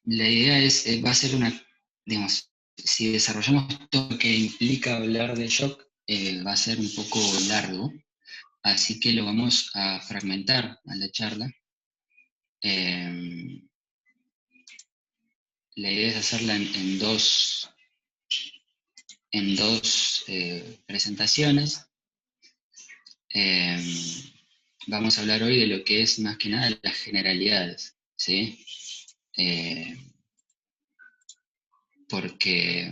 La idea es, va a ser una, digamos, si desarrollamos todo lo que implica hablar de shock, va a ser un poco largo, así que lo vamos a fragmentar a la charla. Eh, la idea es hacerla en dos presentaciones. Vamos a hablar hoy de lo que es más que nada las generalidades, ¿sí? Porque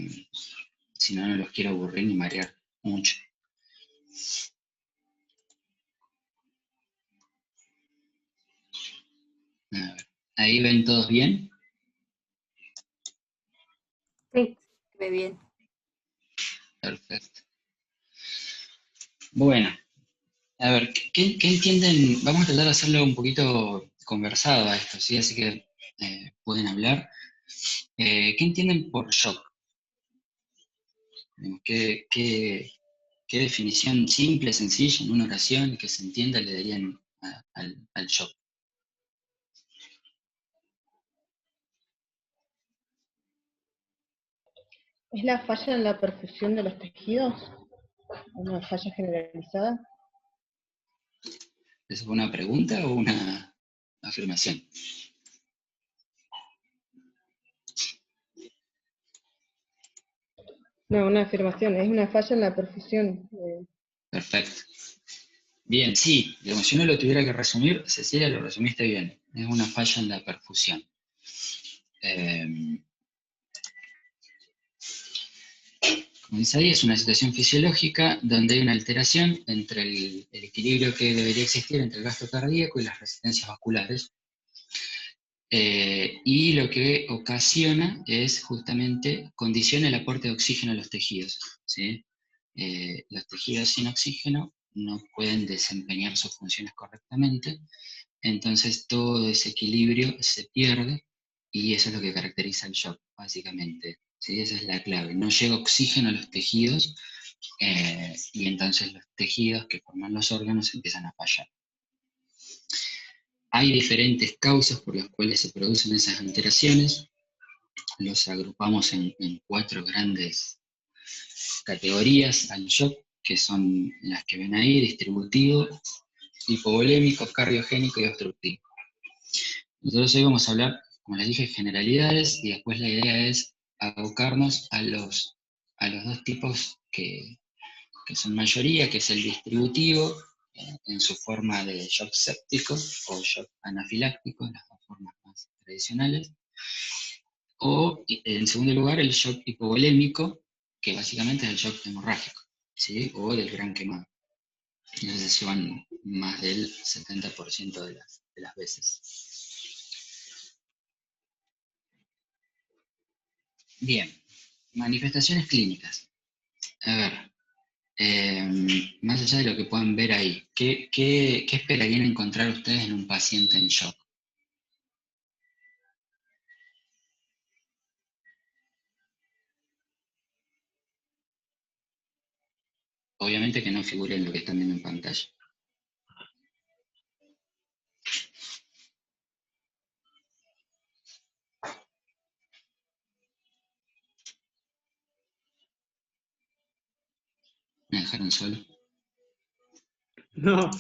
si no, no los quiero aburrir ni marear mucho. A ver, ¿ahí ven todos bien? Sí, ve bien. Perfecto. Bueno, a ver, ¿qué entienden? Vamos a tratar de hacerlo un poquito conversado a esto, ¿sí? Así que pueden hablar. ¿Qué entienden por shock? ¿Qué definición simple, sencilla, en una oración que se entienda le darían al shock? ¿Es la falla en la perfusión de los tejidos? ¿Una falla generalizada? ¿Es una pregunta o una afirmación? No, una afirmación, es una falla en la perfusión. Perfecto. Bien, sí, digamos, si uno lo tuviera que resumir, Cecilia, lo resumiste bien. Es una falla en la perfusión. Como dice ahí, es una situación fisiológica donde hay una alteración entre el equilibrio que debería existir entre el gasto cardíaco y las resistencias vasculares. Y lo que ocasiona es justamente, condiciona el aporte de oxígeno a los tejidos, ¿sí? Los tejidos sin oxígeno no pueden desempeñar sus funciones correctamente, entonces todo ese equilibrio se pierde y eso es lo que caracteriza el shock, básicamente. ¿Sí? Esa es la clave. No llega oxígeno a los tejidos y entonces los tejidos que forman los órganos empiezan a fallar. Hay diferentes causas por las cuales se producen esas alteraciones. Los agrupamos en cuatro grandes categorías al shock, que son las que ven ahí: distributivo, hipovolémico, cardiogénico y obstructivo. Nosotros hoy vamos a hablar, como les dije, generalidades, y después la idea es abocarnos a los dos tipos que son mayoría, que es el distributivo, en su forma de shock séptico o shock anafiláctico, las dos formas más tradicionales, o en segundo lugar el shock hipovolémico, que básicamente es el shock hemorrágico, ¿sí? O del gran quemado. Entonces se llevan más del 70% de las veces. Bien, manifestaciones clínicas. A ver, más allá de lo que puedan ver ahí, ¿qué esperarían encontrar ustedes en un paciente en shock? Obviamente que no figure en lo que están viendo en pantalla. ¿Me dejaron solo? No,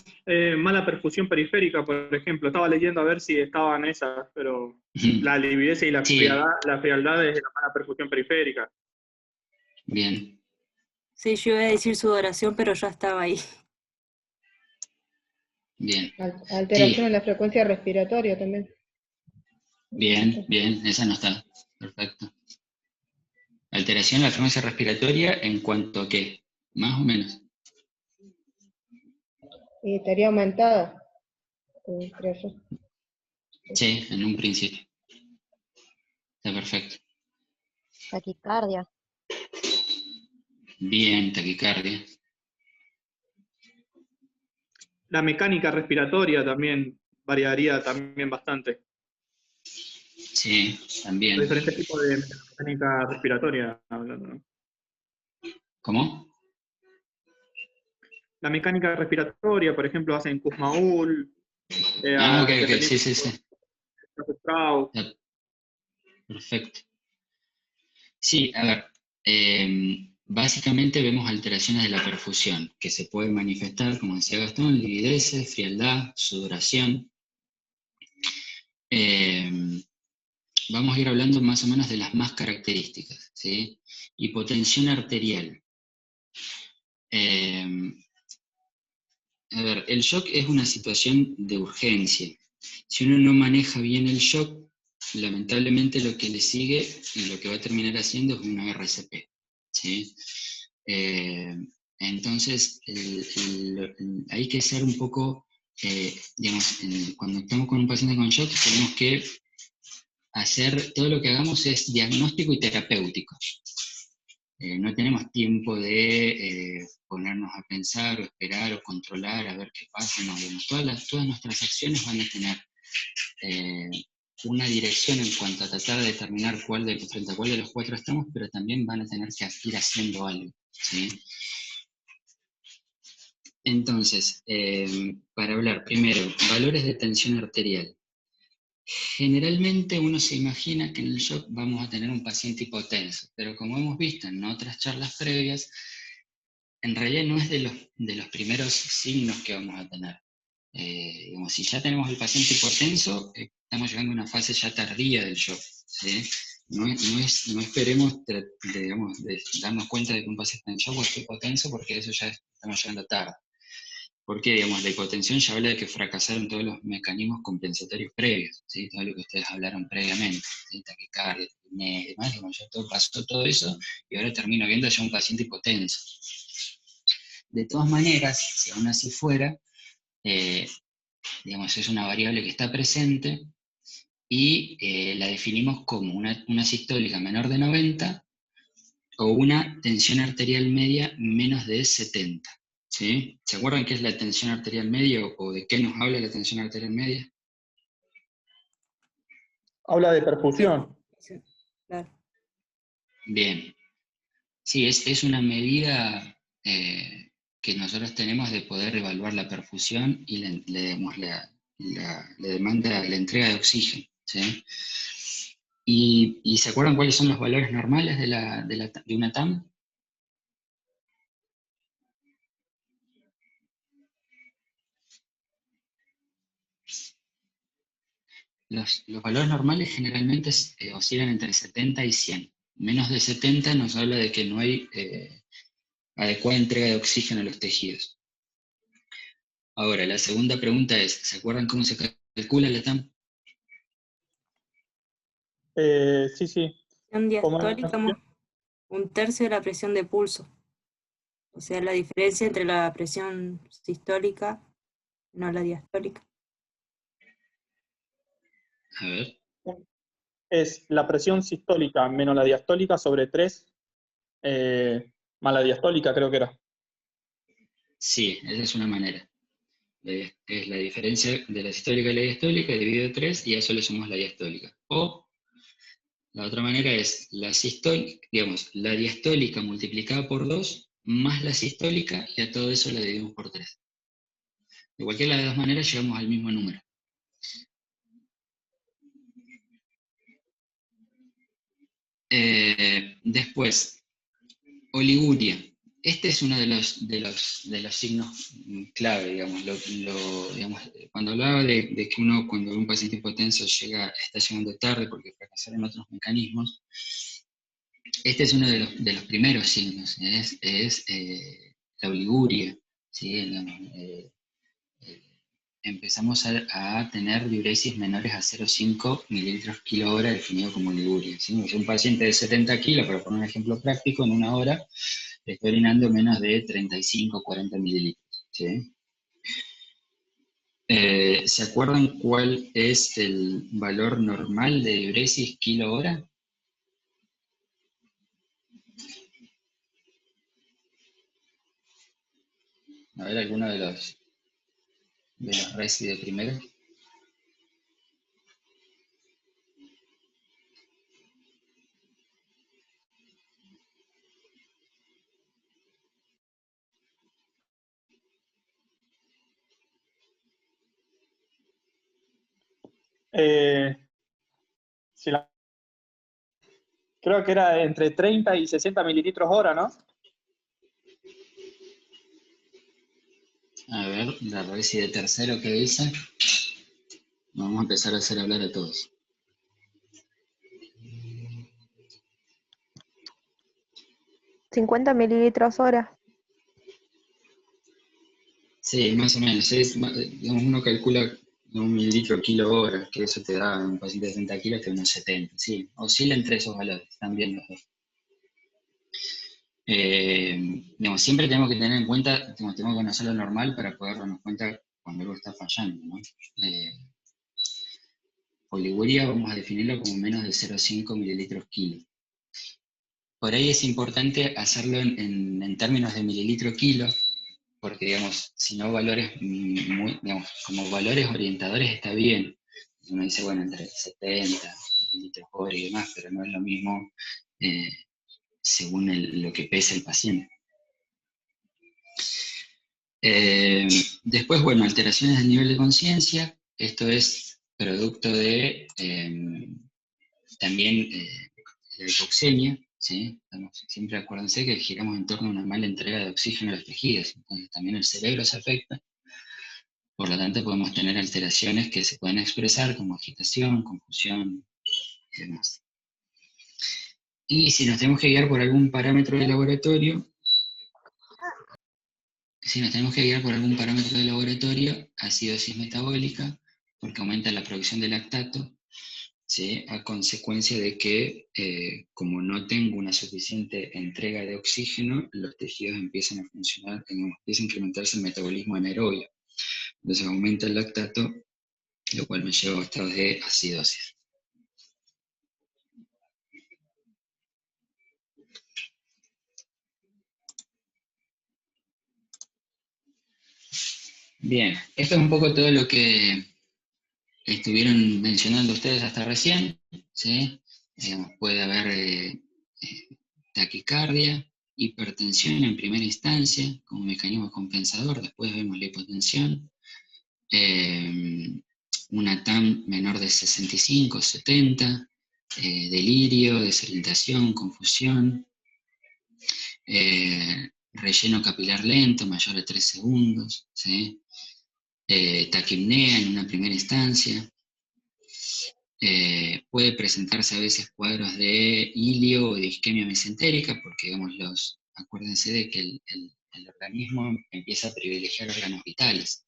mala perfusión periférica, por ejemplo. Estaba leyendo a ver si estaban esas, pero la lividez y Sí, la frialdad es de la mala perfusión periférica. bien, Sí, yo iba a decir sudoración, pero ya estaba ahí. bien. Alteración en Sí, la frecuencia respiratoria también. bien, esa no está. Perfecto. Alteración en la frecuencia respiratoria en cuanto a qué, más o menos. Y estaría aumentada, creo yo. Sí, en un principio. Está perfecto. Taquicardia. Bien, taquicardia. La mecánica respiratoria también variaría también bastante. Sí, también. Diferentes tipos de mecánica respiratoria hablando, ¿no? ¿Cómo? La mecánica respiratoria, por ejemplo, hacen Kussmaul, Ah, ok, sí, dependiendo sí, sí. de Strauss. Perfecto. Sí, a ver, básicamente vemos alteraciones de la perfusión, que se pueden manifestar, como decía Gastón, lividez, frialdad, sudoración. Vamos a ir hablando más o menos de las más características, ¿sí? Hipotensión arterial. A ver, el shock es una situación de urgencia. Si uno no maneja bien el shock, lamentablemente lo que le sigue y lo que va a terminar haciendo es una RCP, ¿sí? Entonces, hay que ser un poco, digamos, cuando estamos con un paciente con shock, tenemos que hacer, todo lo que hagamos es diagnóstico y terapéutico. No tenemos tiempo de ponernos a pensar o esperar o controlar a ver qué pasa. No, digamos, todas nuestras acciones van a tener una dirección en cuanto a tratar de determinar frente a cuál de los cuatro estamos, pero también van a tener que ir haciendo algo, ¿sí? Entonces, para hablar primero, valores de tensión arterial. Generalmente uno se imagina que en el shock vamos a tener un paciente hipotenso, pero como hemos visto en otras charlas previas, en realidad no es de los primeros signos que vamos a tener. Digamos, si ya tenemos el paciente hipotenso, estamos llegando a una fase ya tardía del shock, ¿sí? No esperemos digamos, de darnos cuenta de que un paciente está en shock o está hipotenso, porque eso ya estamos llegando tarde. Porque, digamos, la hipotensión ya habla de que fracasaron todos los mecanismos compensatorios previos, ¿sí? Todo lo que ustedes hablaron previamente, ¿sí? Taquicardia, taquipnea y demás, digamos, ya pasó todo eso, y ahora termino viendo ya un paciente hipotenso. De todas maneras, si aún así fuera, digamos, es una variable que está presente y la definimos como una sistólica menor de 90 o una tensión arterial media menos de 70. ¿Sí? ¿Se acuerdan qué es la tensión arterial media o de qué nos habla la tensión arterial media? Habla de perfusión. Sí, claro. Bien. Sí, es una medida que nosotros tenemos de poder evaluar la perfusión y le demanda la entrega de oxígeno, ¿sí? ¿Y se acuerdan cuáles son los valores normales de una TAM? Los valores normales generalmente oscilan entre 70 y 100. Menos de 70 nos habla de que no hay adecuada entrega de oxígeno a los tejidos. Ahora, la segunda pregunta es, ¿se acuerdan cómo se calcula la TAM? Sí, sí. Presión ¿Cómo diastólica es? más un tercio de la presión de pulso. O sea, la diferencia entre la presión sistólica y no la diastólica. A ver. Es la presión sistólica menos la diastólica sobre 3, más la diastólica creo que era. Sí, esa es una manera. Es la diferencia de la sistólica y la diastólica dividido 3 y a eso le sumamos la diastólica. O la otra manera es la diastólica multiplicada por 2 más la sistólica y a todo eso la dividimos por 3. De cualquiera de las dos maneras llegamos al mismo número. Después, oliguria. Este es uno de los signos clave, digamos, digamos. Cuando hablaba de que cuando un paciente hipotenso está llegando tarde porque fracasaron otros mecanismos, este es uno de los primeros signos, es la oliguria, ¿sí? Empezamos a tener diuresis menores a 0,5 mililitros kilo hora, definido como oliguria, ¿sí? Si un paciente de 70 kilos, para poner un ejemplo práctico, en una hora está orinando menos de 35 o 40 mililitros, ¿sí? ¿Se acuerdan cuál es el valor normal de diuresis kilo hora? A ver, alguno de los RESI de primero. Si la Creo que era entre 30 y 60 mililitros hora, ¿no? A ver, la revés y de tercero que dice. Vamos a empezar a hacer hablar a todos. ¿50 mililitros hora? Sí, más o menos. Digamos, uno calcula 1 mililitro kilo hora, que eso te da un paciente de 60 kilos, te da unos 70. Sí, oscila entre esos valores, están bien los dos. Digamos, siempre tenemos que tener en cuenta, tenemos que conocer lo normal para poder darnos cuenta cuando algo está fallando, ¿no? Oliguria vamos a definirlo como menos de 0,5 mililitros kilo. Por ahí es importante hacerlo en términos de mililitro kilo, porque, digamos, si no valores digamos, como valores orientadores está bien. Uno dice, bueno, entre 70 mililitros hora y demás, pero no es lo mismo según lo que pesa el paciente. Después, bueno, alteraciones del nivel de conciencia. Esto es producto de también la hipoxemia, ¿sí? Siempre acuérdense que giramos en torno a una mala entrega de oxígeno a los tejidos, entonces también el cerebro se afecta, por lo tanto podemos tener alteraciones que se pueden expresar como agitación, confusión y demás. Y si nos tenemos que guiar por algún parámetro de laboratorio, acidosis metabólica, porque aumenta la producción de lactato, ¿sí? A consecuencia de que, como no tengo una suficiente entrega de oxígeno, los tejidos empiezan a funcionar, empieza a incrementarse el metabolismo anaerobio. Entonces aumenta el lactato, lo cual me lleva a estados de acidosis. Bien, esto es un poco todo lo que estuvieron mencionando ustedes hasta recién, ¿sí? Digamos, puede haber taquicardia, hipertensión en primera instancia como mecanismo compensador, después vemos la hipotensión, una TAM menor de 65, 70, delirio, desorientación, confusión, relleno capilar lento, mayor de 3 segundos, ¿sí? Taquipnea en una primera instancia. Puede presentarse a veces cuadros de ilio o de isquemia mesentérica, porque, digamos, acuérdense de que el organismo empieza a privilegiar órganos vitales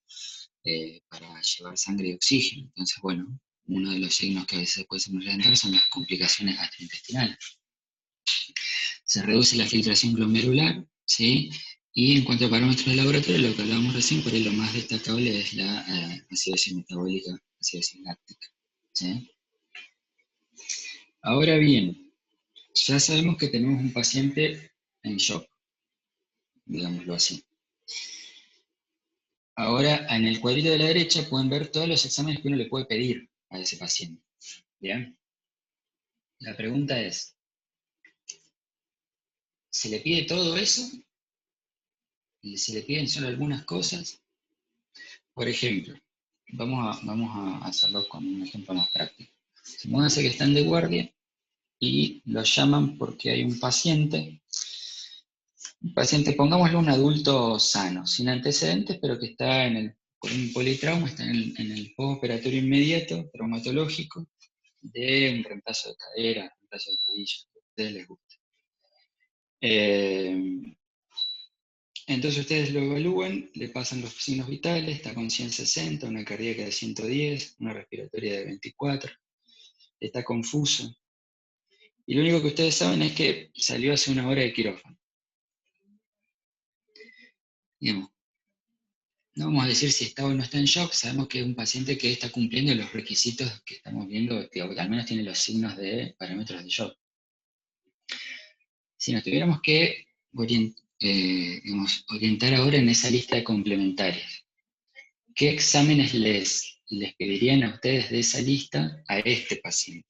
para llevar sangre y oxígeno. Entonces, bueno, uno de los signos que a veces puede presentar son las complicaciones gastrointestinales. Se reduce la filtración glomerular, ¿sí? Y en cuanto a parámetros de laboratorio, lo que hablábamos recién, por ahí lo más destacable es la acidosis metabólica, acidosis láctica, ¿sí? Ahora bien, ya sabemos que tenemos un paciente en shock, digámoslo así. Ahora, en el cuadrito de la derecha pueden ver todos los exámenes que uno le puede pedir a ese paciente. ¿Bien? La pregunta es, ¿se le pide todo eso? ¿Se le piden solo algunas cosas? Por ejemplo, vamos a hacerlo con un ejemplo más práctico. Supónganse que están de guardia y los llaman porque hay un paciente, pongámoslo un adulto sano, sin antecedentes, pero que está con un politrauma, está en el postoperatorio inmediato, traumatológico, de un reemplazo de cadera, reemplazo de rodilla, que a ustedes les guste. Entonces ustedes lo evalúan, le pasan los signos vitales, está con 160, una cardíaca de 110, una respiratoria de 24, está confuso. Y lo único que ustedes saben es que salió hace una hora de quirófano. Digamos, no vamos a decir si está o no está en shock, sabemos que es un paciente que está cumpliendo los requisitos que estamos viendo, que al menos tiene los signos de parámetros de shock. Si nos tuviéramos que orientar ahora en esa lista de complementarias, ¿qué exámenes les pedirían a ustedes de esa lista a este paciente?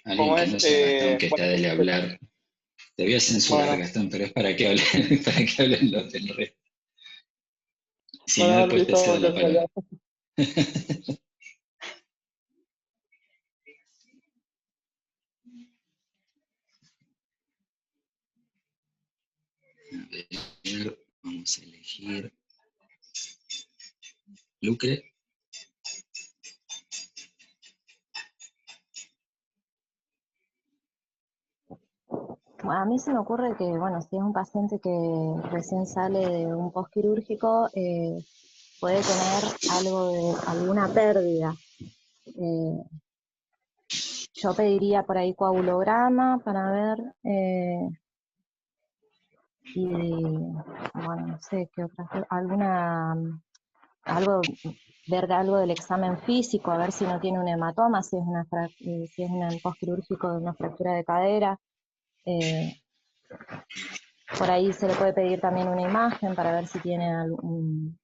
Alguien ¿Cómo que es? no sea Gastón, que está Bueno, de hablar. Te voy a censurar, Bueno. Gastón, pero es para que hablen, para que hablen los del resto. Si no, Bueno, después te listo, cedo la ya palabra. A ver, vamos a elegir Lucre. A mí se me ocurre que, bueno, si es un paciente que recién sale de un postquirúrgico, puede tener alguna pérdida. Yo pediría por ahí coagulograma para ver, y bueno, no sé qué otra, ver algo del examen físico, a ver si no tiene un hematoma, si es un postquirúrgico de una fractura de cadera. Por ahí se le puede pedir también una imagen para ver si tiene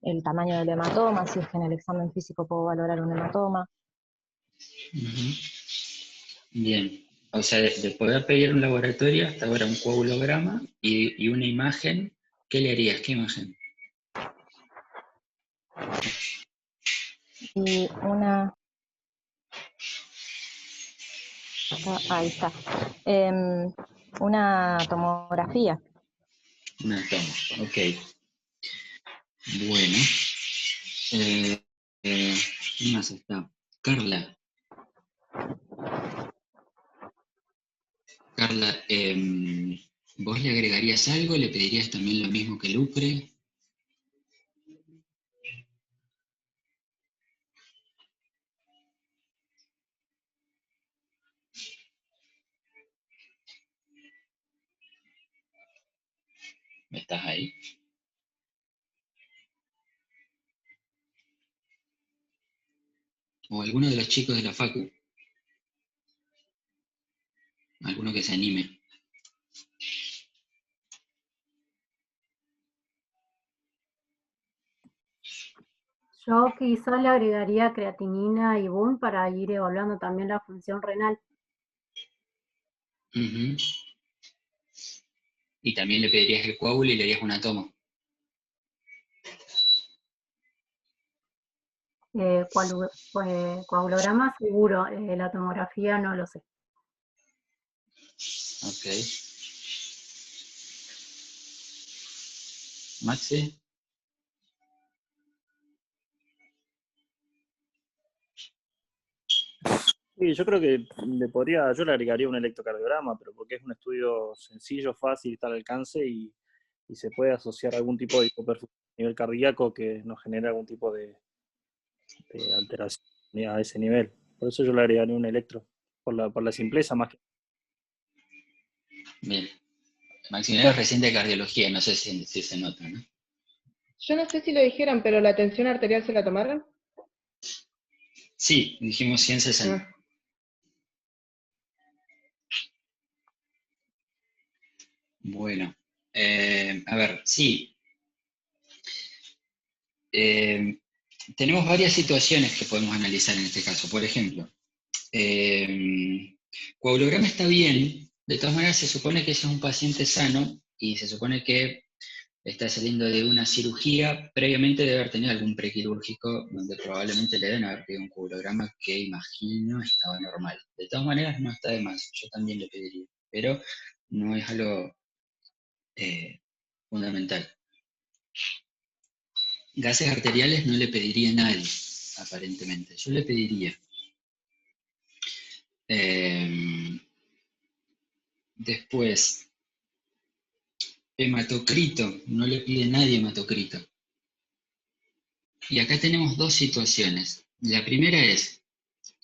el tamaño del hematoma, si es que en el examen físico puedo valorar un hematoma. Ujú. Bien. O sea, de poder pedir un laboratorio, hasta ahora un coagulograma y una imagen, ¿qué le harías? ¿Qué imagen? Y ahí está, una tomografía. Una toma, ok. Bueno. ¿Quién más está? Carla. Carla, ¿vos le agregarías algo? ¿Le pedirías también lo mismo que Lucre? ¿Estás ahí? ¿O alguno de los chicos de la facu? ¿Alguno que se anime? Yo quizás le agregaría creatinina y BUN para ir evaluando también la función renal. Ujú. Y también le pedirías el coágulo y le harías una toma. Coagulograma seguro, la tomografía no lo sé. Ok. Maxi. Sí, yo creo que yo le agregaría un electrocardiograma, pero porque es un estudio sencillo, fácil, está al alcance y se puede asociar a algún tipo de hipoperfusión a nivel cardíaco que nos genere algún tipo de alteración a ese nivel. Por eso yo le agregaría un electro, por la simpleza más que... Bien. Maximiliano es recién de cardiología, no sé si se nota, ¿no? Yo no sé si lo dijeron, pero la tensión arterial se la tomaron. Sí, dijimos 160. Ah, Bueno, a ver, sí. Tenemos varias situaciones que podemos analizar en este caso. Por ejemplo, coagulograma está bien, de todas maneras se supone que ese es un paciente sano y se supone que está saliendo de una cirugía, previamente debe haber tenido algún prequirúrgico donde probablemente le deben haber pedido un coagulograma que imagino estaba normal. De todas maneras no está de más, yo también le pediría, pero no es algo fundamental. Gases arteriales no le pediría a nadie, aparentemente. Yo le pediría. Después, hematocrito, no le pide nadie hematocrito. Y acá tenemos dos situaciones. La primera es,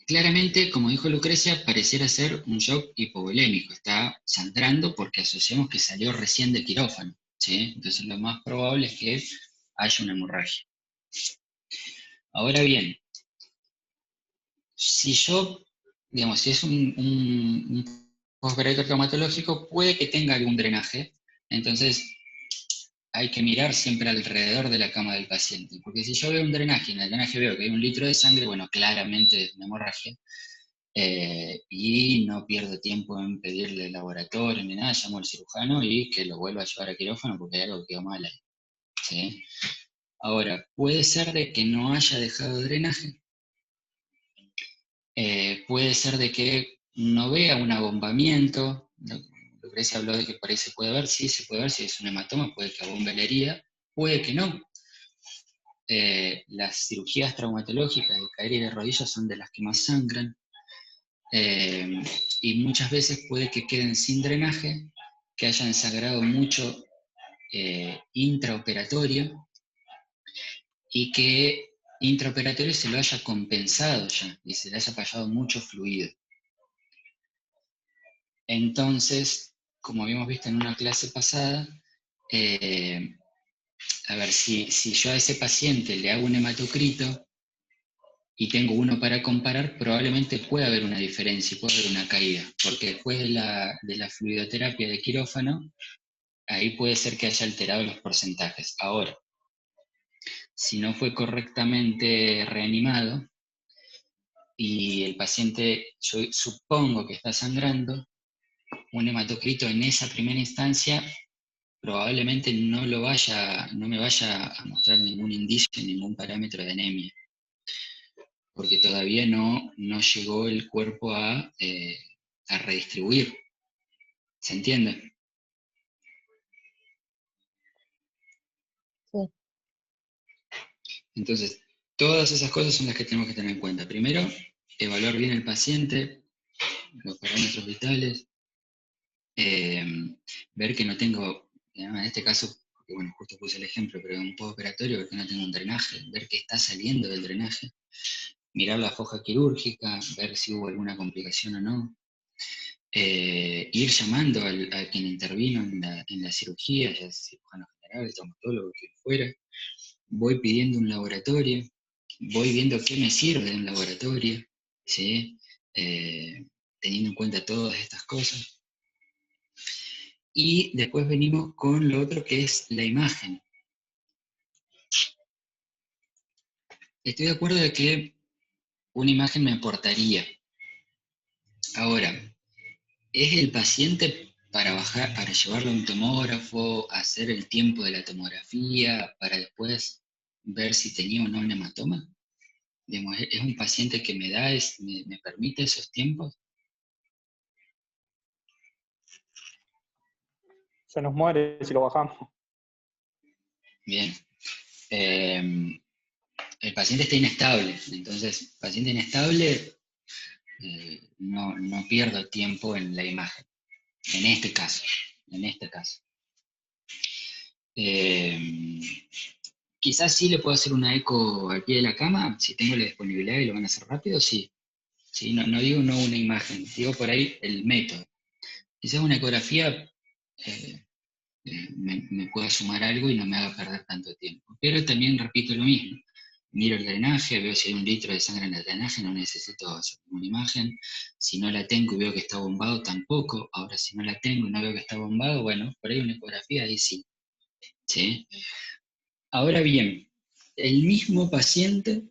claramente, como dijo Lucrecia, pareciera ser un shock hipovolémico. Está sangrando porque asociamos que salió recién de quirófano, ¿sí? Entonces lo más probable es que haya una hemorragia. Ahora bien, si es un postoperatorio traumatológico, puede que tenga algún drenaje, entonces hay que mirar siempre alrededor de la cama del paciente, porque si yo veo un drenaje y en el drenaje veo que hay 1 litro de sangre, bueno, claramente es una hemorragia, y no pierdo tiempo en pedirle laboratorio ni nada, llamo al cirujano y que lo vuelva a llevar a quirófano porque hay algo que quedó mal ahí, ¿sí? Ahora, puede ser de que no haya dejado drenaje, puede ser de que no vea un abombamiento. Lucrecia habló de que por ahí se puede ver, sí, se puede ver, si es un hematoma puede que abombe la herida, puede que no. Las cirugías traumatológicas de cadera y de rodillas son de las que más sangran, y muchas veces puede que queden sin drenaje, que hayan sangrado mucho intraoperatorio, y que intraoperatorio se lo haya compensado ya, y se le haya pasado mucho fluido. Entonces, como habíamos visto en una clase pasada, a ver, si yo a ese paciente le hago un hematocrito y tengo uno para comparar, probablemente pueda haber una diferencia y pueda haber una caída, porque después de la fluidoterapia de quirófano, ahí puede ser que haya alterado los porcentajes. Ahora, si no fue correctamente reanimado y el paciente, yo supongo que está sangrando, un hematocrito en esa primera instancia probablemente no me vaya a mostrar ningún indicio, ningún parámetro de anemia, porque todavía no llegó el cuerpo a redistribuir. ¿Se entiende? Sí. Entonces, todas esas cosas son las que tenemos que tener en cuenta. Primero, evaluar bien el paciente, los parámetros vitales, ver que no tengo, en este caso, porque bueno, justo puse el ejemplo, pero en un postoperatorio, ver que no tengo un drenaje, ver que está saliendo del drenaje, mirar la foja quirúrgica, ver si hubo alguna complicación o no, ir llamando a quien intervino en la cirugía, ya sea cirujano general, traumatólogo, quien fuera, voy pidiendo un laboratorio, voy viendo qué me sirve de un laboratorio, ¿sí? Teniendo en cuenta todas estas cosas. Y después venimos con lo otro que es la imagen. Estoy de acuerdo de que una imagen me aportaría. Ahora, ¿es el paciente para llevarlo a un tomógrafo, hacer el tiempo de la tomografía, para después ver si tenía o no un hematoma? Digamos, ¿es un paciente que me permite esos tiempos? Se nos muere si lo bajamos. Bien. El paciente está inestable, entonces, paciente inestable, no pierdo tiempo en la imagen, en este caso. Quizás sí le puedo hacer una eco al pie de la cama, si tengo la disponibilidad y lo van a hacer rápido, sí. Sí, no digo no una imagen, digo por ahí el método. Quizás una ecografía me pueda sumar algo y no me haga perder tanto tiempo. Pero también repito lo mismo. Miro el drenaje, veo si hay 1 litro de sangre en el drenaje, no necesito hacer una imagen. Si no la tengo y veo que está bombado, tampoco. Ahora, si no la tengo y no veo que está bombado, bueno, por ahí una ecografía, ahí sí. ¿Sí? Ahora bien, el mismo paciente,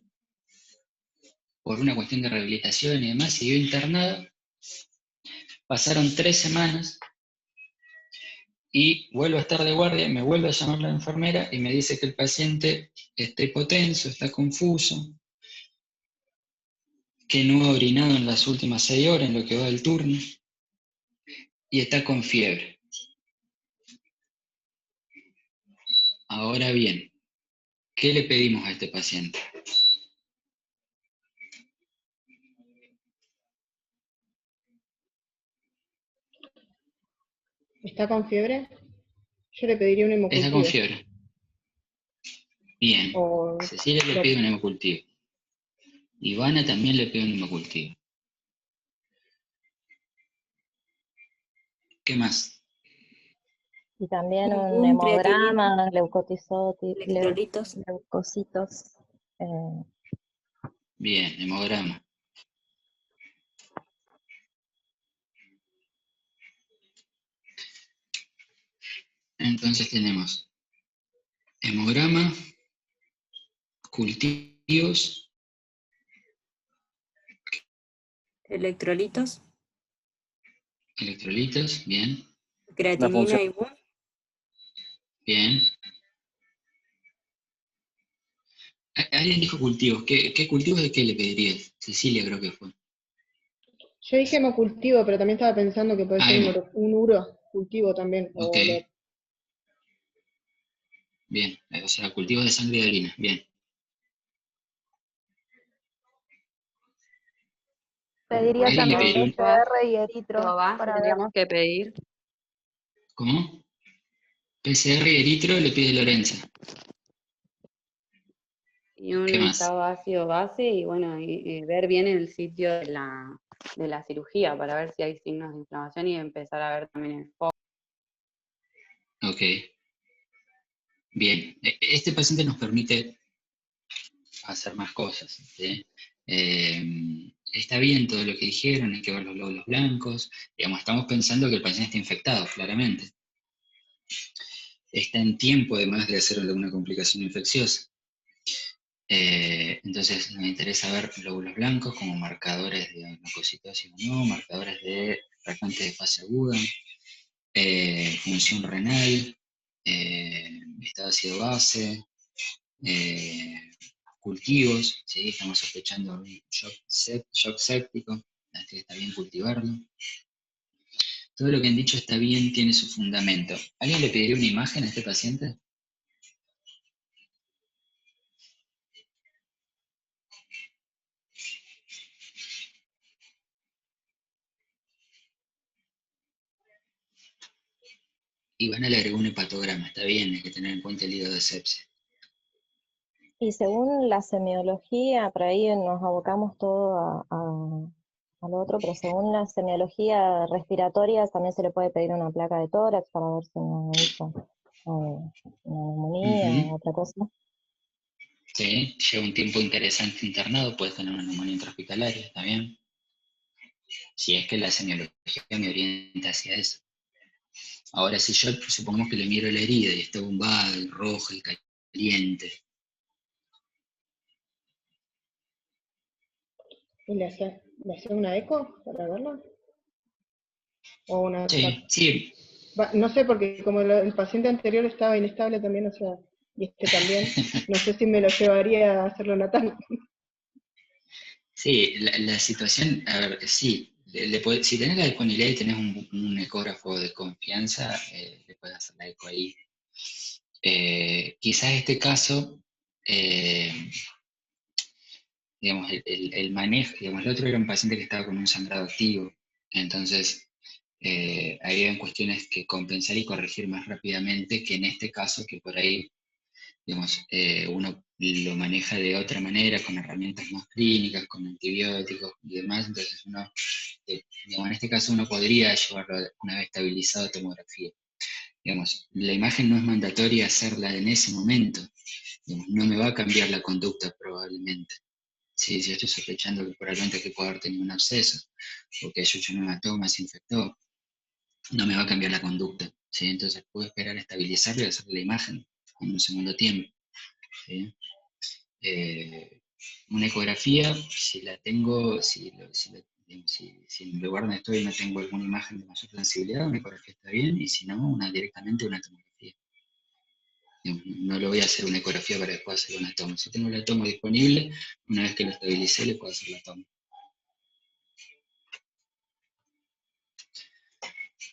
por una cuestión de rehabilitación y demás, siguió internado. Pasaron 3 semanas y vuelvo a estar de guardia, me vuelve a llamar la enfermera y me dice que el paciente está hipotenso, está confuso, que no ha orinado en las últimas 6 horas, en lo que va del turno, y está con fiebre. Ahora bien, ¿qué le pedimos a este paciente? ¿Está con fiebre? Yo le pediría un Está con hemocultivo. fiebre. Bien. O Cecilia le pide un hemocultivo. Ivana también le pide un hemocultivo. ¿Qué más? Y también un Un creatinina, hemograma, electrolitos. leucocitos. Bien, hemograma. Entonces tenemos hemograma, cultivos. Electrolitos, Electrolitos, bien, creatinina función. y BUN. bien. Alguien dijo cultivos. ¿Qué cultivos de qué le pedirías? Cecilia creo que fue. Yo dije hemocultivo, pero también estaba pensando que puede Ah, ser un urocultivo también. ok, bien. O sea, cultivos de sangre y de orina, bien. Pediría ¿Alguien le también pediría un... PCR y eritro más para ver. tendríamos que pedir. ¿Cómo? PCR y eritro le pide Lorenza. Y un ¿Qué más? estado ácido base y bueno, y ver bien el sitio de la cirugía para ver si hay signos de inflamación y empezar a ver también el foco. Ok. Bien. Este paciente nos permite hacer más cosas, ¿sí? Está bien todo lo que dijeron, hay que ver los glóbulos blancos. Digamos, estamos pensando que el paciente está infectado, claramente. Está en tiempo, además, de hacer alguna complicación infecciosa. Entonces nos interesa ver glóbulos blancos como marcadores de leucocitosis o no, marcadores de reactantes de fase aguda, función renal, estado ácido base, cultivos, ¿sí? Estamos sospechando un shock séptico, así que está bien cultivarlo. Todo lo que han dicho está bien, tiene su fundamento. ¿Alguien le pediría una imagen a este paciente? Ivana le agregó un hepatograma, está bien, hay que tener en cuenta el hígado de sepsia. Y según la semiología, por ahí nos abocamos todo al otro, pero según la semiología respiratoria también se le puede pedir una placa de tórax para ver si no hizo una neumonía o otra cosa. Sí, lleva un tiempo interesante internado, puede tener una neumonía intrahospitalaria, está bien. Si es que la semiología me orienta hacia eso. Ahora, si yo supongamos que le miro la herida y está bombada, y roja, y caliente. ¿Y le hacía una eco para verlo? ¿O una Sí. No sé, porque como el paciente anterior estaba inestable también, o sea, y este también, no sé si me lo llevaría a hacerlo natal. Sí, la situación, a ver, sí, si tenés la disponibilidad y tenés un ecógrafo de confianza, le puedes hacer la eco ahí. Quizás este caso, digamos, el manejo, digamos, el otro era un paciente que estaba con un sangrado activo, entonces había cuestiones que compensar y corregir más rápidamente que en este caso, que por ahí, digamos, uno lo maneja de otra manera, con herramientas más clínicas, con antibióticos y demás, entonces uno, digamos, en este caso uno podría llevarlo una vez estabilizado a tomografía. Digamos, la imagen no es mandatoria hacerla en ese momento, digamos, no me va a cambiar la conducta probablemente. Sí, si yo estoy sospechando que probablemente que pueda haber tenido un absceso, o que haya hecho un hematoma, se infectó, no me va a cambiar la conducta, ¿sí? Entonces puedo esperar a estabilizarlo y hacer la imagen en un segundo tiempo, ¿sí? Una ecografía, si la tengo, si en el lugar donde estoy no tengo alguna imagen de mayor sensibilidad, una ecografía está bien, y si no, directamente una tomografía. No lo voy a hacer una ecografía para después hacer una toma. Si tengo la toma disponible, una vez que lo estabilicé, le puedo hacer la toma.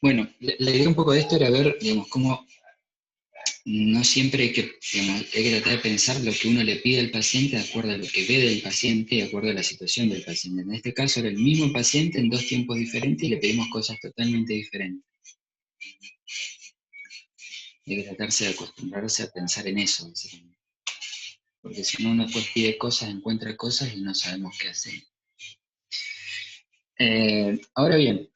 Bueno, la idea un poco de esto era ver, digamos, cómo no siempre hay que tratar de pensar lo que uno le pide al paciente de acuerdo a lo que ve del paciente y de acuerdo a la situación del paciente. En este caso era el mismo paciente en dos tiempos diferentes y le pedimos cosas totalmente diferentes. Hay que tratarse de acostumbrarse a pensar en eso, básicamente. Porque si no, uno después pide cosas, encuentra cosas y no sabemos qué hacer. Ahora bien,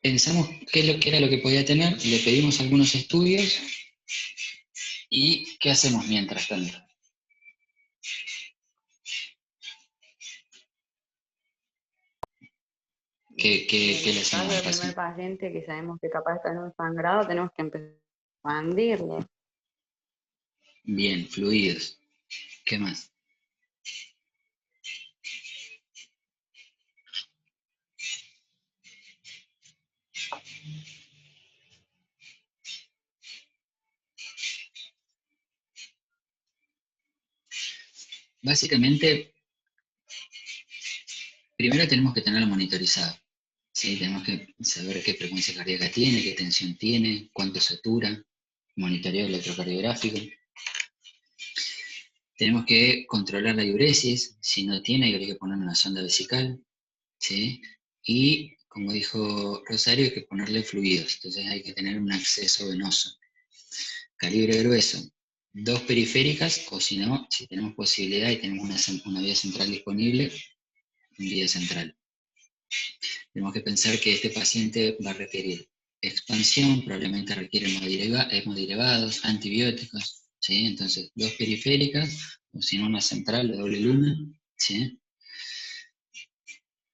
pensamos qué era lo que podía tener, le pedimos algunos estudios y ¿qué hacemos mientras tanto? ¿Qué le hacemos al El primer paciente que sabemos que capaz está en un sangrado, tenemos que empezar a expandirle. Bien, fluidos. ¿Qué más? Básicamente, primero tenemos que tenerlo monitorizado. ¿Sí? Tenemos que saber qué frecuencia cardíaca tiene, qué tensión tiene, cuánto satura, monitoreo electrocardiográfico. Tenemos que controlar la diuresis. Si no tiene, habría que ponerle una sonda vesical. ¿Sí? Y, como dijo Rosario, hay que ponerle fluidos. Entonces hay que tener un acceso venoso. Calibre grueso. 2 periféricas, o si no, si tenemos posibilidad y tenemos una vía central disponible, vía central. Tenemos que pensar que este paciente va a requerir expansión, probablemente requiere hemoderivados, antibióticos, ¿sí? Entonces, 2 periféricas, o si no una central de doble lumen, ¿sí?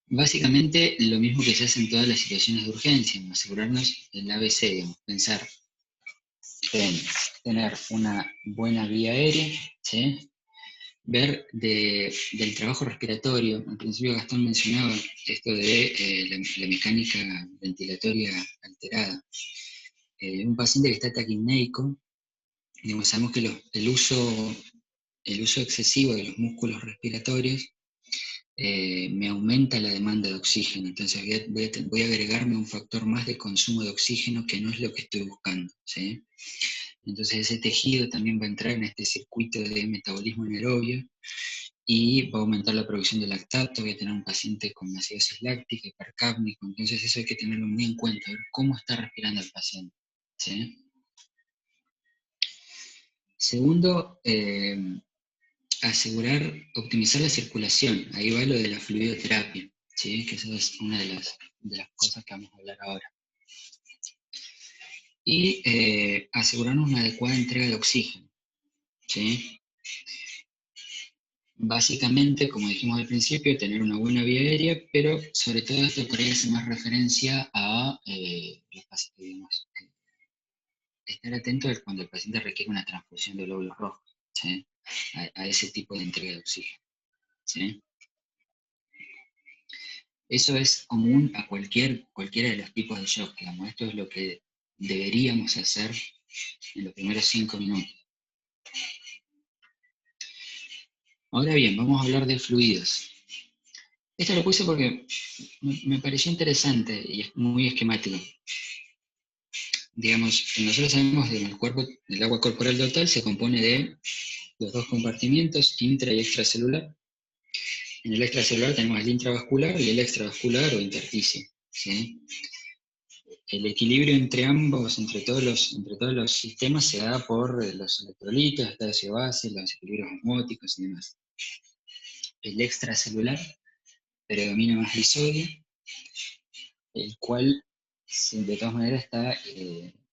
Básicamente lo mismo que se hace en todas las situaciones de urgencia, asegurarnos el ABC, digamos, pensar en tener una buena vía aérea, ¿sí? Ver del trabajo respiratorio. Al principio Gastón mencionaba esto de la mecánica ventilatoria alterada. Un paciente que está taquipneico, digamos, sabemos que el uso excesivo de los músculos respiratorios me aumenta la demanda de oxígeno, entonces voy a agregarme un factor más de consumo de oxígeno que no es lo que estoy buscando, ¿sí? Entonces ese tejido también va a entrar en este circuito de metabolismo anaerobio y va a aumentar la producción de lactato, voy a tener un paciente con acidosis láctica, hipercápnico, entonces eso hay que tenerlo muy en cuenta, ver cómo está respirando el paciente, ¿sí? Segundo, optimizar la circulación, ahí va lo de la fluidoterapia, ¿sí? Que eso es una de las cosas que vamos a hablar ahora. Y asegurarnos una adecuada entrega de oxígeno, ¿sí? Básicamente, como dijimos al principio, tener una buena vía aérea, pero sobre todo esto por ahí hace más referencia a los pacientes, digamos, estar atento a cuando el paciente requiere una transfusión de glóbulos rojos, ¿sí? A ese tipo de entrega de oxígeno, ¿sí? Eso es común a cualquiera de los tipos de shock, digamos. Esto es lo que deberíamos hacer en los primeros 5 minutos. Ahora bien, vamos a hablar de fluidos. Esto lo puse porque me pareció interesante y es muy esquemático. Digamos, nosotros sabemos que el agua corporal total se compone de los 2 compartimientos, intra y extracelular. En el extracelular tenemos el intravascular y el extravascular o intersticio, ¿sí? El equilibrio entre ambos, entre todos los sistemas, se da por los electrolitos, estados y bases, los equilibrios osmóticos y demás. El extracelular predomina más el sodio, el cual de todas maneras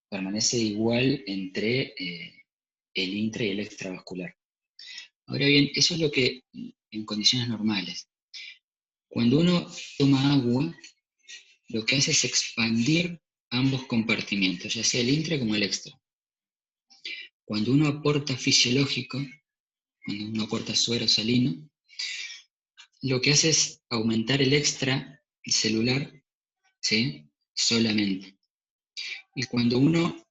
permanece igual entre el intra y el extravascular. Ahora bien, eso es lo que en condiciones normales. Cuando uno toma agua, lo que hace es expandir ambos compartimientos, ya sea el intra como el extra. Cuando uno aporta fisiológico, cuando uno aporta suero salino, lo que hace es aumentar el extracelular, ¿sí? Solamente. Y cuando uno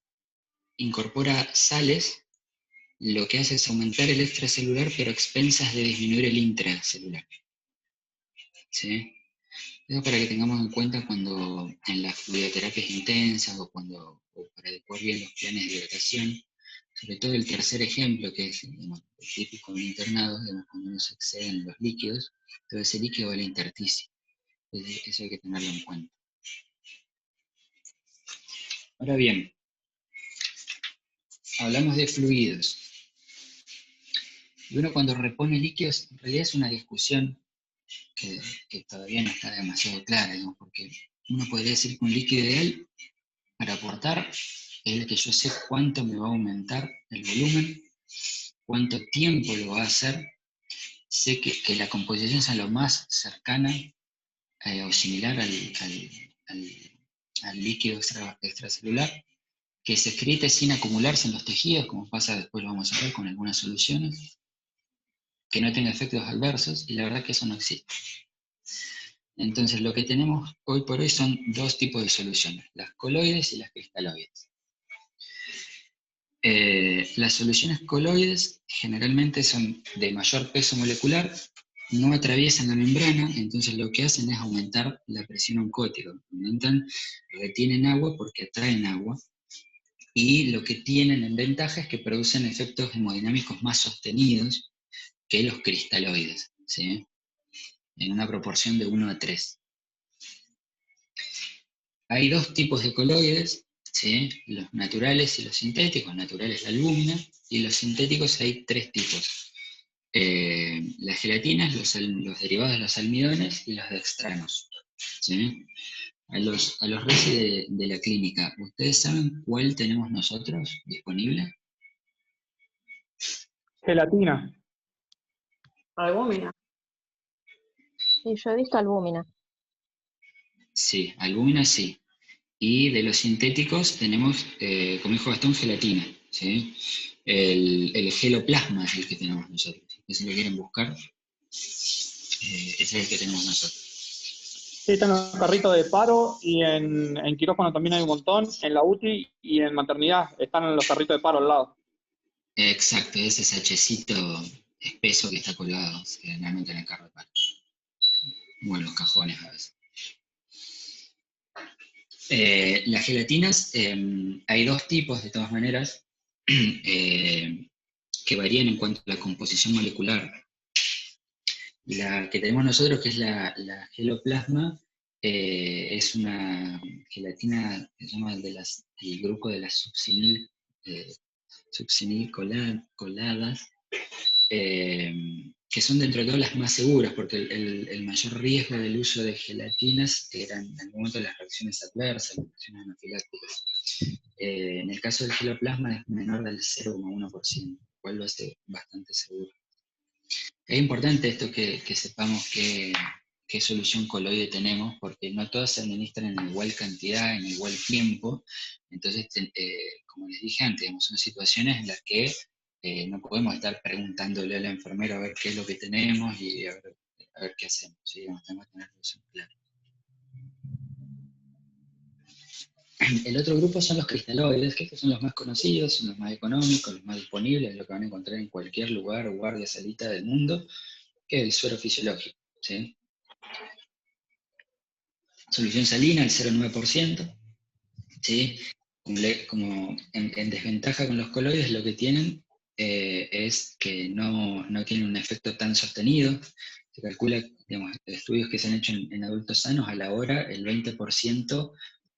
incorpora sales, lo que hace es aumentar el extracelular, pero a expensas de disminuir el intracelular, ¿sí? Eso para que tengamos en cuenta cuando en las fluidoterapias intensas o para adecuar bien los planes de hidratación, sobre todo el tercer ejemplo, que es digamos, el típico en internados, cuando no se exceden los líquidos, todo ese líquido va a la intersticia. Entonces, eso hay que tenerlo en cuenta. Ahora bien, hablamos de fluidos. Y uno cuando repone líquidos, en realidad es una discusión que todavía no está demasiado clara, digamos, porque uno podría decir que un líquido ideal para aportar es el que yo sé cuánto me va a aumentar el volumen, cuánto tiempo lo va a hacer, sé que la composición sea lo más cercana o similar al líquido extracelular, que se excrete sin acumularse en los tejidos, como pasa después lo vamos a ver con algunas soluciones, que no tenga efectos adversos, y la verdad que eso no existe. Entonces lo que tenemos hoy por hoy son dos tipos de soluciones, las coloides y las cristaloides. Las soluciones coloides generalmente son de mayor peso molecular, no atraviesan la membrana, entonces lo que hacen es aumentar la presión oncótica, retienen agua porque atraen agua, y lo que tienen en ventaja es que producen efectos hemodinámicos más sostenidos que los cristaloides, ¿sí? En una proporción de 1 a 3. Hay dos tipos de coloides, ¿sí? Los naturales y los sintéticos. Naturales, la albúmina, y los sintéticos hay tres tipos. Las gelatinas, los derivados de los almidones y los dextranos, ¿sí? A los resi de la clínica, ¿ustedes saben cuál tenemos nosotros disponible? Gelatina. Albúmina. Sí, yo he visto albúmina. Sí, albúmina sí. Y de los sintéticos tenemos, como dijo Gastón, gelatina, ¿sí? El geloplasma es el que tenemos nosotros. Si lo quieren buscar, ese es el que tenemos nosotros. Sí, está en los carritos de paro y en quirófano también hay un montón, en la UTI y en maternidad están en los carritos de paro al lado. Exacto, ese sachecito espeso que está colgado generalmente en el carro de paro. O en los cajones a veces. Las gelatinas, hay dos tipos de todas maneras, que varían en cuanto a la composición molecular. La que tenemos nosotros, que es la geloplasma, es una gelatina que se llama del grupo de las succinilcoladas, que son dentro de todas las más seguras, porque el mayor riesgo del uso de gelatinas eran en el momento de las reacciones adversas, las reacciones anafilácticas. En el caso del geloplasma es menor del 0,1%, lo cual lo hace bastante seguro. Es importante esto que sepamos qué solución coloide tenemos, porque no todas se administran en igual cantidad, en igual tiempo. Entonces, como les dije antes, son situaciones en las que no podemos estar preguntándole a la enfermera a ver qué es lo que tenemos y a ver qué hacemos. ¿Sí? Tenemos que tener eso claro. El otro grupo son los cristaloides, que estos son los más conocidos, son los más económicos, los más disponibles, lo que van a encontrar en cualquier lugar, guardia, salita del mundo, que es el suero fisiológico, ¿sí? Solución salina, el 0,9%, ¿sí? Como en desventaja con los coloides, lo que tienen es que no tienen un efecto tan sostenido. Se calcula, digamos, estudios que se han hecho en adultos sanos, a la hora el 20%,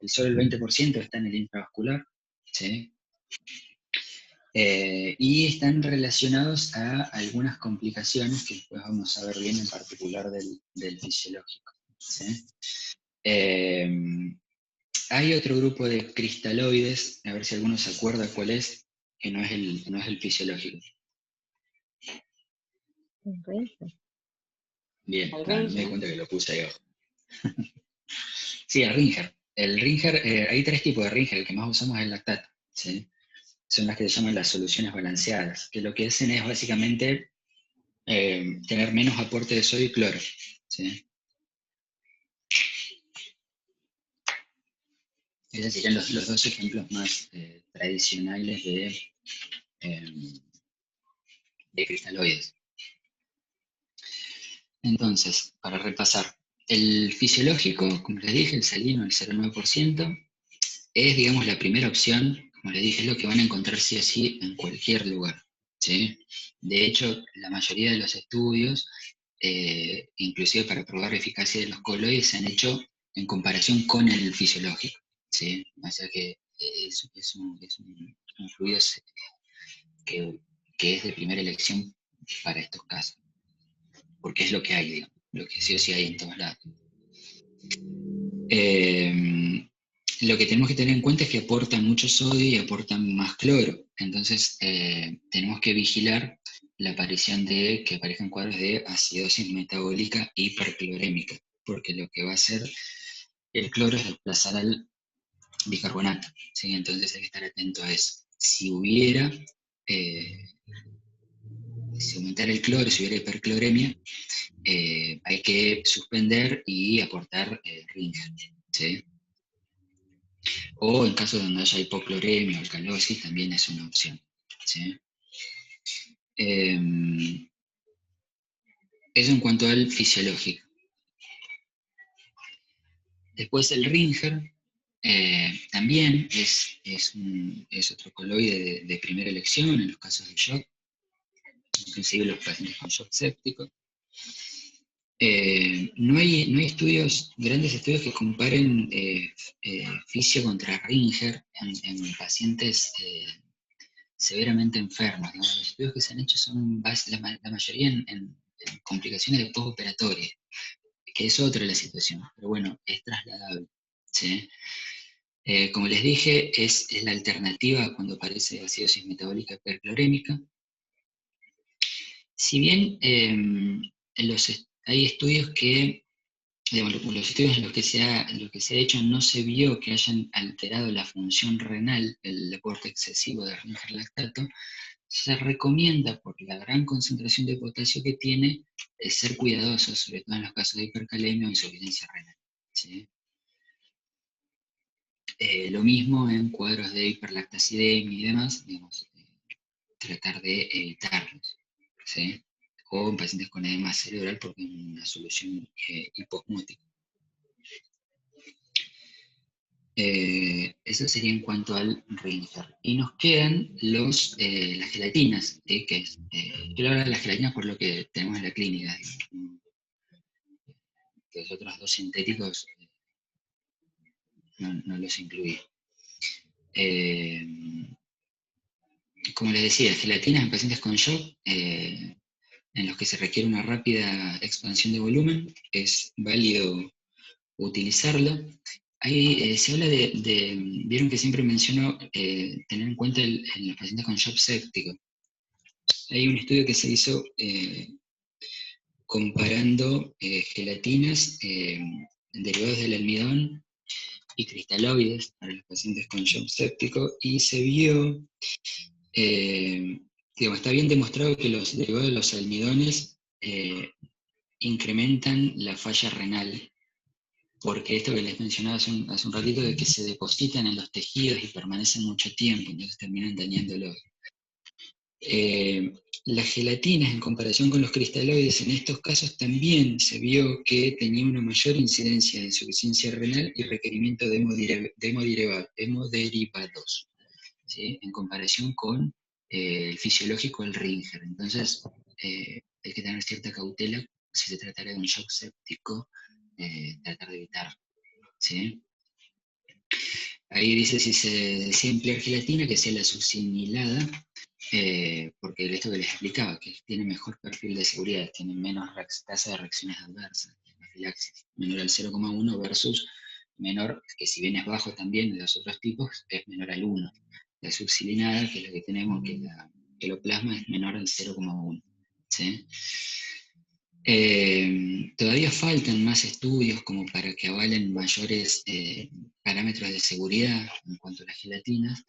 solo el 20% está en el intravascular, ¿sí? Y están relacionados a algunas complicaciones que después vamos a ver bien, en particular del fisiológico, ¿sí? Hay otro grupo de cristaloides, a ver si alguno se acuerda cuál es, que no es el fisiológico. Bien, me di cuenta que lo puse ahí abajo. Sí, el Ringer. El Ringer, hay tres tipos de Ringer, el que más usamos es el lactato, ¿sí? Son las que se llaman las soluciones balanceadas, que lo que hacen es básicamente tener menos aporte de sodio y cloro, ¿sí? Esos serían los dos ejemplos más tradicionales de cristaloides. Entonces, para repasar, el fisiológico, como les dije, el salino, el 0,9%, es, digamos, la primera opción, como les dije, es lo que van a encontrar sí o sí en cualquier lugar, ¿sí? De hecho, la mayoría de los estudios, inclusive para probar la eficacia de los coloides, se han hecho en comparación con el fisiológico, ¿sí? O sea que es un fluido que es de primera elección para estos casos, porque es lo que hay, digamos, lo que sí o sí hay en todos lados. Lo que tenemos que tener en cuenta es que aportan mucho sodio y aportan más cloro, entonces tenemos que vigilar la aparición de que aparezcan cuadros de acidosis metabólica hiperclorémica, porque lo que va a hacer el cloro es desplazar al bicarbonato, ¿sí? Entonces hay que estar atento a eso. Si hubiera si aumentara el cloro, si hubiera hipercloremia, hay que suspender y aportar Ringer, ¿sí? O en caso donde haya hipocloremia o alcalosis, también es una opción, ¿sí? Eso en cuanto al fisiológico. Después el Ringer también es otro coloide de primera elección en los casos de shock, inclusive los pacientes con shock séptico. No hay grandes estudios que comparen fisio contra Ringer en pacientes severamente enfermos. Los estudios que se han hecho son la mayoría en complicaciones de postoperatoria, que es otra la situación, pero bueno, es trasladable, ¿sí? Como les dije, es la alternativa cuando aparece acidosis metabólica hiperclorémica. Si bien hay estudios que, digamos, los estudios en los que se ha hecho no se vio que hayan alterado la función renal, el aporte excesivo de Ringer lactato, se recomienda, por la gran concentración de potasio que tiene, ser cuidadosos, sobre todo en los casos de hipercalemia o insuficiencia renal, ¿sí? Lo mismo en cuadros de hiperlactacidemia y demás, digamos, tratar de evitarlos, ¿sí? O en pacientes con edema cerebral porque es una solución hiposmótica. Eso sería en cuanto al Ringer. Y nos quedan las gelatinas, ¿sí? Que es, quiero hablar de las gelatinas por lo que tenemos en la clínica, digamos, que los otros dos sintéticos no los incluí. Como les decía, gelatinas en pacientes con shock, en los que se requiere una rápida expansión de volumen, es válido utilizarlo. Ahí se habla vieron que siempre menciono tener en cuenta en los pacientes con shock séptico. Hay un estudio que se hizo comparando gelatinas derivados del almidón y cristaloides para los pacientes con shock séptico, y se vio, digamos, está bien demostrado que los derivados de los almidones incrementan la falla renal, porque esto que les mencionaba hace un ratito, de que se depositan en los tejidos y permanecen mucho tiempo, entonces terminan dañándolos. Las gelatinas, en comparación con los cristaloides, en estos casos también se vio que tenía una mayor incidencia de insuficiencia renal y requerimiento de hemoderivados, ¿sí? En comparación con el fisiológico, el Ringer. Entonces, hay que tener cierta cautela si se tratara de un shock séptico, tratar de evitarlo, ¿sí? Ahí dice si se desea emplear gelatina, que sea la succinilada, porque esto que les explicaba, que tiene mejor perfil de seguridad, tiene menos tasa de reacciones adversas, anafilaxis, menor al 0,1 versus menor, que si bien es bajo también de los otros tipos, es menor al 1. La succinilada, que es la que tenemos, que lo plasma, es menor al 0,1. ¿Sí? Todavía faltan más estudios como para que avalen mayores parámetros de seguridad en cuanto a las gelatinas,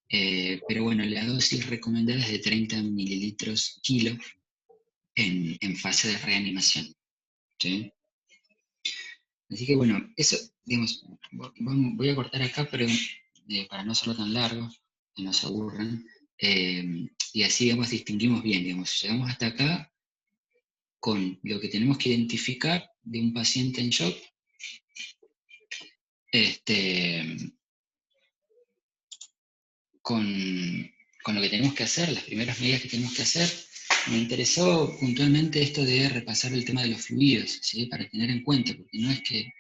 pero bueno, la dosis recomendada es de 30 mililitros kilo en fase de reanimación, ¿sí? Así que bueno, eso, digamos, voy a cortar acá, pero para no hacerlo tan largo, que no se aburran, y así, digamos, distinguimos bien, digamos, llegamos hasta acá con lo que tenemos que identificar de un paciente en shock, con lo que tenemos que hacer, las primeras medidas que tenemos que hacer. Me interesó puntualmente esto de repasar el tema de los fluidos, ¿sí? Para tener en cuenta, porque no es que,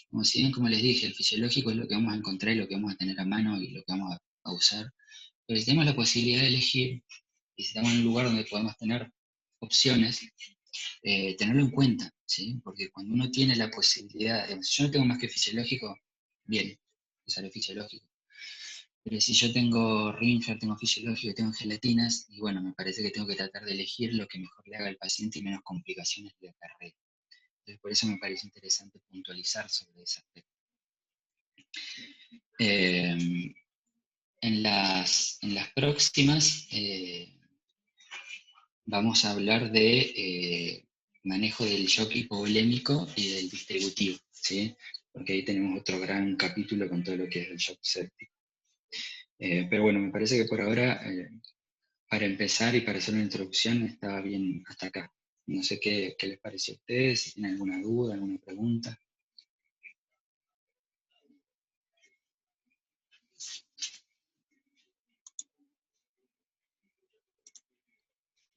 como si bien, como les dije, el fisiológico es lo que vamos a encontrar y lo que vamos a tener a mano y lo que vamos a usar, pero si tenemos la posibilidad de elegir, y si estamos en un lugar donde podemos tener opciones, tenerlo en cuenta, ¿sí? Porque cuando uno tiene la posibilidad, digamos, si yo no tengo más que fisiológico, bien, usaré fisiológico. Pero si yo tengo Ringer, tengo fisiológico, tengo gelatinas, y bueno, me parece que tengo que tratar de elegir lo que mejor le haga al paciente y menos complicaciones le acarree. Entonces, por eso me parece interesante puntualizar sobre ese aspecto. En las próximas, vamos a hablar de manejo del shock hipovolémico y del distributivo, ¿sí? Porque ahí tenemos otro gran capítulo con todo lo que es el shock séptico. Pero bueno, me parece que por ahora, para empezar y para hacer una introducción, estaba bien hasta acá. No sé qué les pareció a ustedes, si tienen alguna duda, alguna pregunta.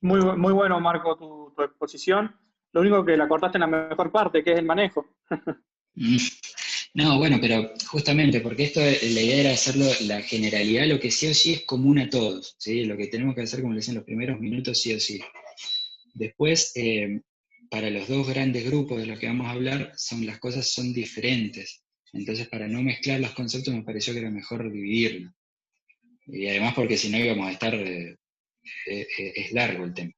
Muy bueno, Marco, tu exposición. Lo único que la cortaste en la mejor parte, que es el manejo. No, bueno, pero justamente porque esto, la idea era hacerlo, la generalidad, lo que sí o sí es común a todos, ¿sí? Lo que tenemos que hacer, como les decía en los primeros minutos, sí o sí. Después, para los dos grandes grupos de los que vamos a hablar, las cosas son diferentes. Entonces, para no mezclar los conceptos, me pareció que era mejor dividirlo. Y además porque si no íbamos a estar, es largo el tema.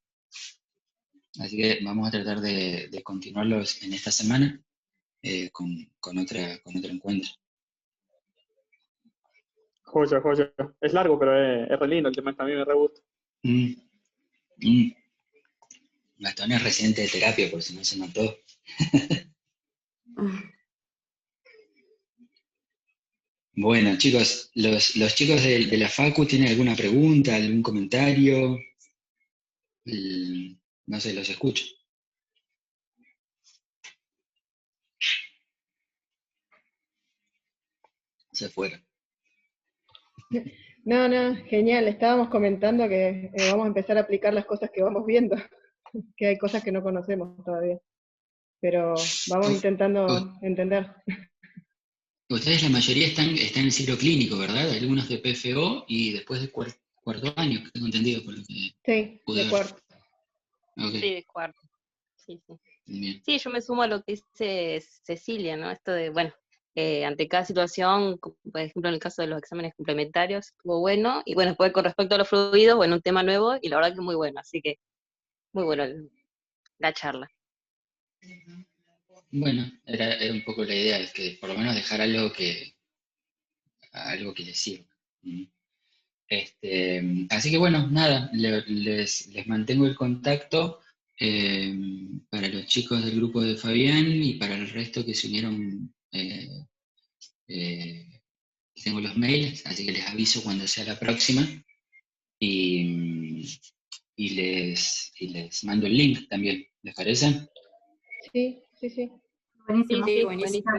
Así que vamos a tratar de continuarlos en esta semana con otro encuentro. Joya, joya. Es largo, pero es re lindo el tema, también me re gusta. Gastón es residente de terapia, por si no se notó. Bueno, chicos, los chicos de la Facu, ¿tienen alguna pregunta, algún comentario? No sé, los escucho. Se fueron. No, genial. Estábamos comentando que vamos a empezar a aplicar las cosas que vamos viendo, que hay cosas que no conocemos todavía, pero vamos intentando entender. Ustedes la mayoría están en el ciclo clínico, ¿verdad? Algunos de PFO y después de cuarto año, que tengo entendido por lo que Sí, pude de ver. cuarto. Okay. Sí, de cuarto. Sí, sí. Bien. Sí, yo me sumo a lo que dice Cecilia, ¿no? Esto de, bueno, ante cada situación, por ejemplo, en el caso de los exámenes complementarios, estuvo bueno. Y bueno, después con respecto a los fluidos, bueno, un tema nuevo y la verdad que muy bueno. Así que muy bueno la charla. Bueno, era un poco la idea, es que por lo menos dejar algo que les sirva. Así que bueno, nada, les mantengo el contacto para los chicos del grupo de Fabián y para el resto que se unieron. Tengo los mails, así que les aviso cuando sea la próxima y les mando el link también, ¿les parece? Sí. Buenísimo. Sí, Buenísimo.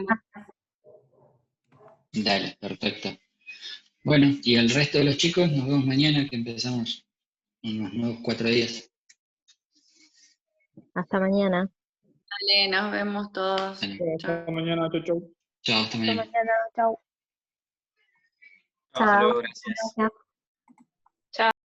Dale, perfecto. Bueno, y el resto de los chicos, nos vemos mañana que empezamos unos nuevos 4 días. Hasta mañana. Dale, nos vemos todos. Hasta mañana, chau. Chao, hasta mañana. Chau. Hasta luego, gracias. Gracias.